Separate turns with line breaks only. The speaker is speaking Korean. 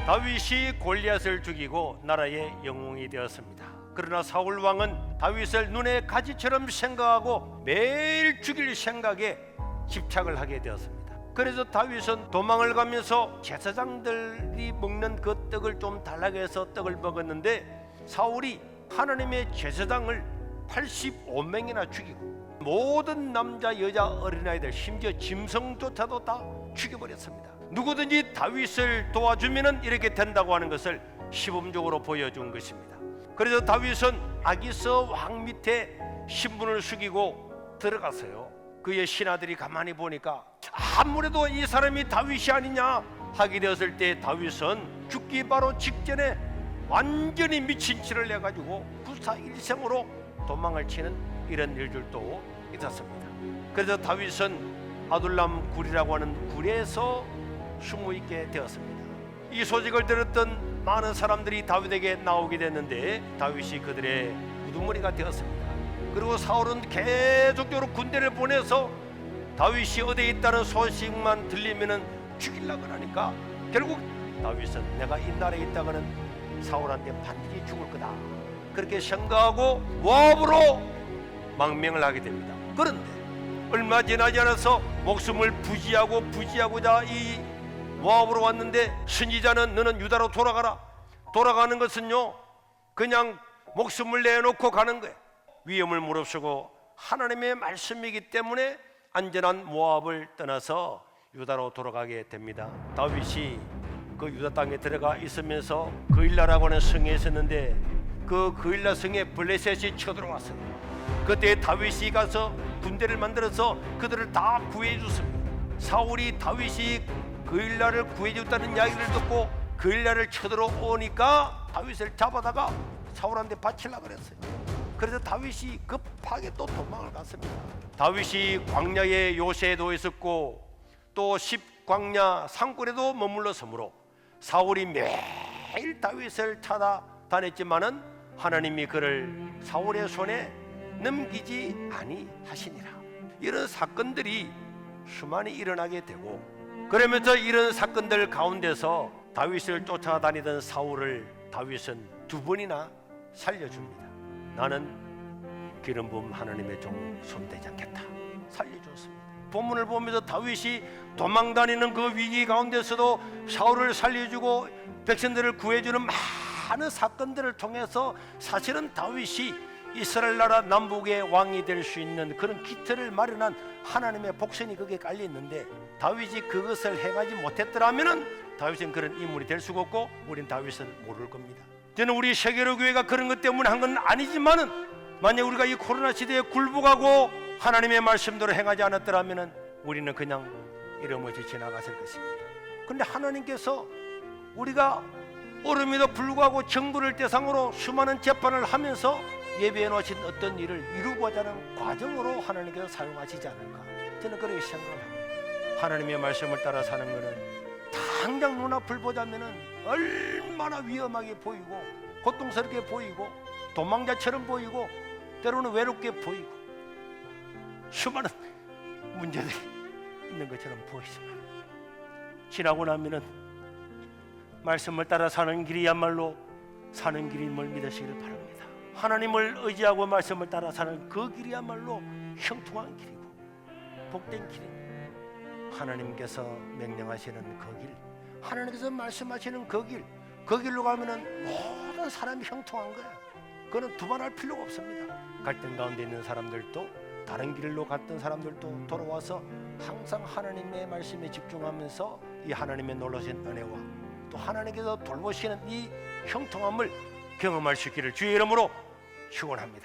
다윗이 골리앗을 죽이고 나라의 영웅이 되었습니다. 그러나 사울 왕은 다윗을 눈의 가지처럼 생각하고 매일 죽일 생각에 집착을 하게 되었습니다. 그래서 다윗은 도망을 가면서 제사장들이 먹는 그 떡을 좀 달라고 해서 떡을 먹었는데, 사울이 하나님의 제사장을 85명이나 죽이고 모든 남자 여자 어린아이들 심지어 짐승조차도 다 죽여버렸습니다. 누구든지 다윗을 도와주면 이렇게 된다고 하는 것을 시범적으로 보여준 것입니다. 그래서 다윗은 아기서 왕 밑에 신분을 숙이고 들어갔어요. 그의 신하들이 가만히 보니까 아무래도 이 사람이 다윗이 아니냐 하게 되었을 때, 다윗은 죽기 바로 직전에 완전히 미친 짓을 내가지고 구사일생으로 도망을 치는 이런 일들도 있었습니다. 그래서 다윗은 아둘람 굴이라고 하는 굴에서 숨어 있게 되었습니다. 이 소식을 들었던 많은 사람들이 다윗에게 나오게 됐는데, 다윗이 그들의 우두머리가 되었습니다. 그리고 사울은 계속적으로 군대를 보내서 다윗이 어디에 있다는 소식만 들리면 죽이려고 하니까, 결국 다윗은 내가 이 나라에 있다가는 사울한테 반드시 죽을 거다 그렇게 생각하고 모압으로 망명을 하게 됩니다. 그런데 얼마 지나지 않아서 목숨을 부지하고자 이 모압으로 왔는데, 선지자는 너는 유다로 돌아가라. 돌아가는 것은요 그냥 목숨을 내놓고 가는 거예요. 위험을 무릅쓰고 하나님의 말씀이기 때문에 안전한 모압을 떠나서 유다로 돌아가게 됩니다. 다윗이 그 유다 땅에 들어가 있으면서 그일라라고 하는 성에 있었는데, 그 그일라 성에 블레셋이 쳐들어왔어요. 그때 다윗이 가서 군대를 만들어서 그들을 다 구해 줬습니다. 사울이 다윗이 그일라를 구해 줬다는 이야기를 듣고 그일라를 쳐들어오니까 다윗을 잡아다가 사울한테 바치려고 그랬어요. 그래서 다윗이 급하게 또 도망을 갔습니다. 다윗이 광야에 요새도 있었고 또 십광야 산골에도 머물렀으므로 사울이 매일 다윗을 찾아다녔지만은 하나님이 그를 사울의 손에 넘기지 아니하시니라. 이런 사건들이 수많이 일어나게 되고, 그러면서 이런 사건들 가운데서 다윗을 쫓아다니던 사울을 다윗은 2번이나 살려줍니다. 나는 기름 부음 하나님의 종 손대지 않겠다 살려줬습니다. 본문을 보면서 다윗이 도망다니는 그 위기 가운데서도 사울을 살려주고 백성들을 구해주는 많은 사건들을 통해서 사실은 다윗이 이스라엘 나라 남북의 왕이 될 수 있는 그런 기틀을 마련한 하나님의 복선이 거기에 깔려 있는데, 다윗이 그것을 행하지 못했더라면 다윗은 그런 인물이 될 수가 없고 우린 다윗은 모를 겁니다. 저는 우리 세계로 교회가 그런 것 때문에 한 건 아니지만은, 만약 우리가 이 코로나 시대에 굴복하고 하나님의 말씀대로 행하지 않았더라면 우리는 그냥 이러면서 지나갔을 것입니다. 그런데 하나님께서 우리가 어려움에도 불구하고 정부를 대상으로 수많은 재판을 하면서 예비해 놓으신 어떤 일을 이루고자 하는 과정으로 하나님께서 사용하시지 않을까, 저는 그렇게 생각을 합니다. 하나님의 말씀을 따라 사는 것은 당장 눈앞을 보자면은 얼마나 위험하게 보이고 고통스럽게 보이고 도망자처럼 보이고 때로는 외롭게 보이고 수많은 문제들이 있는 것처럼 보이지만, 지나고 나면은 말씀을 따라 사는 길이야말로 사는 길임을 믿으시기를 바랍니다. 하나님을 의지하고 말씀을 따라 사는 그 길이야말로 형통한 길이고 복된 길입니다. 하나님께서 명령하시는 그 길, 하나님께서 말씀하시는 그 길, 그 길로 가면은 모든 사람이 형통한 거예요. 그거는 두말할 필요가 없습니다. 갈등 가운데 있는 사람들도, 다른 길로 갔던 사람들도 돌아와서 항상 하나님의 말씀에 집중하면서 이 하나님의 놀라신 은혜와 또 하나님께서 돌보시는 이 형통함을 경험할 수 있기를 주의 이름으로 축원합니다.